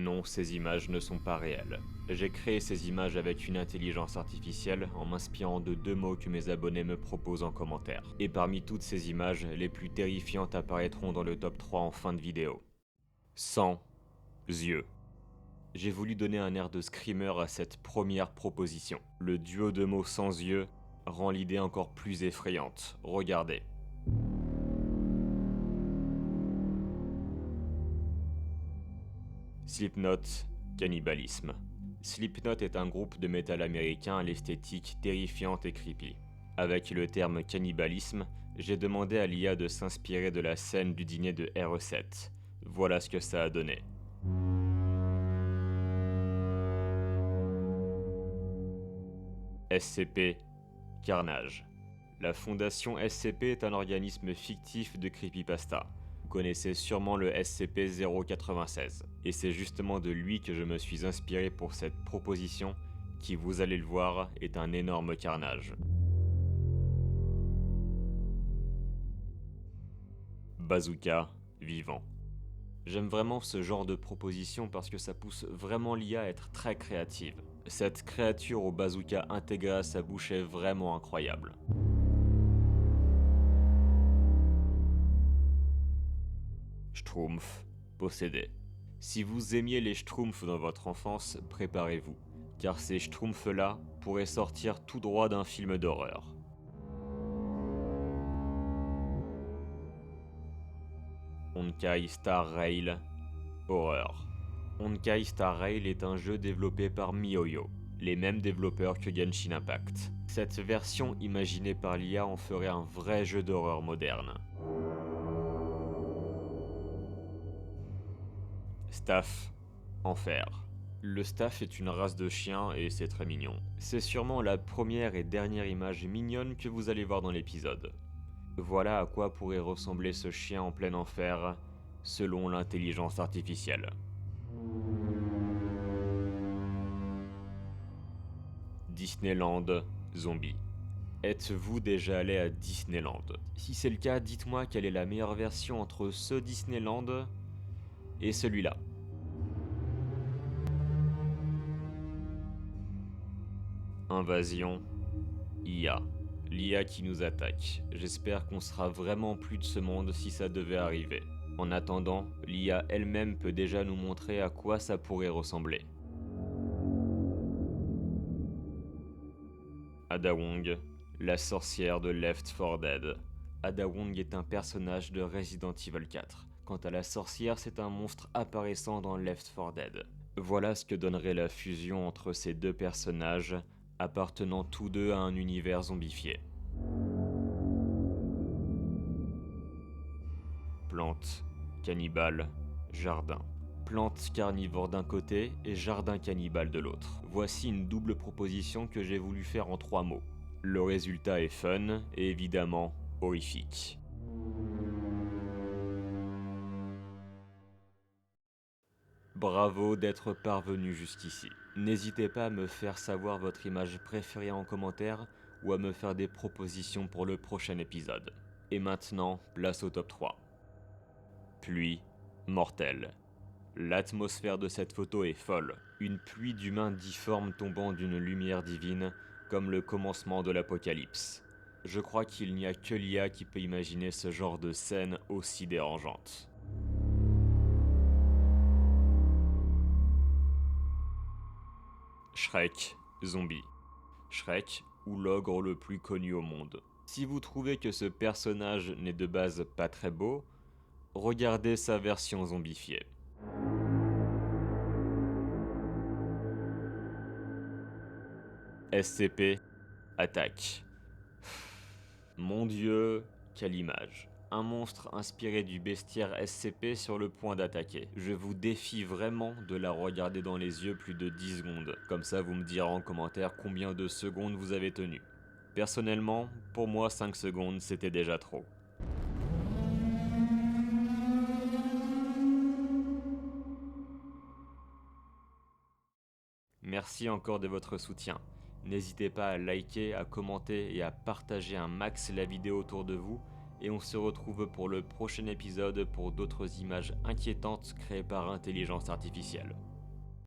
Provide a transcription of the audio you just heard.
Non, ces images ne sont pas réelles. J'ai créé ces images avec une intelligence artificielle en m'inspirant de 2 mots que mes abonnés me proposent en commentaire. Et parmi toutes ces images, les plus terrifiantes apparaîtront dans le top 3 en fin de vidéo. Sans yeux. J'ai voulu donner un air de screamer à cette première proposition. Le duo de mots sans yeux rend l'idée encore plus effrayante. Regardez. Slipknot, cannibalisme. Slipknot est un groupe de métal américain à l'esthétique terrifiante et creepy. Avec le terme cannibalisme, j'ai demandé à l'IA de s'inspirer de la scène du dîner de RE7. Voilà ce que ça a donné. SCP, Carnage. La fondation SCP est un organisme fictif de creepypasta. Vous connaissez sûrement le SCP-096, et c'est justement de lui que je me suis inspiré pour cette proposition qui, vous allez le voir, est un énorme carnage. Bazooka vivant. J'aime vraiment ce genre de proposition parce que ça pousse vraiment l'IA à être très créative. Cette créature au bazooka intégré à sa bouche est vraiment incroyable. Schtroumpf, possédé. Si vous aimiez les Schtroumpfs dans votre enfance, préparez-vous, car ces Schtroumpfs-là pourraient sortir tout droit d'un film d'horreur. Honkai Star Rail, horreur. Honkai Star Rail est un jeu développé par MiHoYo, les mêmes développeurs que Genshin Impact. Cette version imaginée par l'IA en ferait un vrai jeu d'horreur moderne. Staff, enfer. Le staff est une race de chiens et c'est très mignon. C'est sûrement la première et dernière image mignonne que vous allez voir dans l'épisode. Voilà à quoi pourrait ressembler ce chien en plein enfer, selon l'intelligence artificielle. Disneyland Zombie. Êtes-vous déjà allé à Disneyland? Si c'est le cas, dites-moi quelle est la meilleure version entre ce Disneyland et celui-là. Invasion IA. L'IA qui nous attaque. J'espère qu'on sera vraiment plus de ce monde si ça devait arriver. En attendant, l'IA elle-même peut déjà nous montrer à quoi ça pourrait ressembler. Ada Wong, la sorcière de Left 4 Dead. Ada Wong est un personnage de Resident Evil 4. Quant à la sorcière, c'est un monstre apparaissant dans Left 4 Dead. Voilà ce que donnerait la fusion entre ces deux personnages, appartenant tous deux à un univers zombifié. Plantes, cannibales, jardin. Plantes carnivores d'un côté et jardin cannibale de l'autre. Voici une double proposition que j'ai voulu faire en 3 mots. Le résultat est fun et évidemment horrifique. Bravo d'être parvenu jusqu'ici. N'hésitez pas à me faire savoir votre image préférée en commentaire ou à me faire des propositions pour le prochain épisode. Et maintenant, place au top 3. Pluie mortelle. L'atmosphère de cette photo est folle. Une pluie d'humains difformes tombant d'une lumière divine, comme le commencement de l'apocalypse. Je crois qu'il n'y a que l'IA qui peut imaginer ce genre de scène aussi dérangeante. Shrek, zombie. Shrek, ou l'ogre le plus connu au monde. Si vous trouvez que ce personnage n'est de base pas très beau, regardez sa version zombifiée. SCP, attaque. Mon Dieu, quelle image. Un monstre inspiré du bestiaire SCP sur le point d'attaquer. Je vous défie vraiment de la regarder dans les yeux plus de 10 secondes. Comme ça, vous me direz en commentaire combien de secondes vous avez tenu. Personnellement, pour moi 5 secondes c'était déjà trop. Merci encore de votre soutien. N'hésitez pas à liker, à commenter et à partager un max la vidéo autour de vous. Et on se retrouve pour le prochain épisode pour d'autres images inquiétantes créées par intelligence artificielle.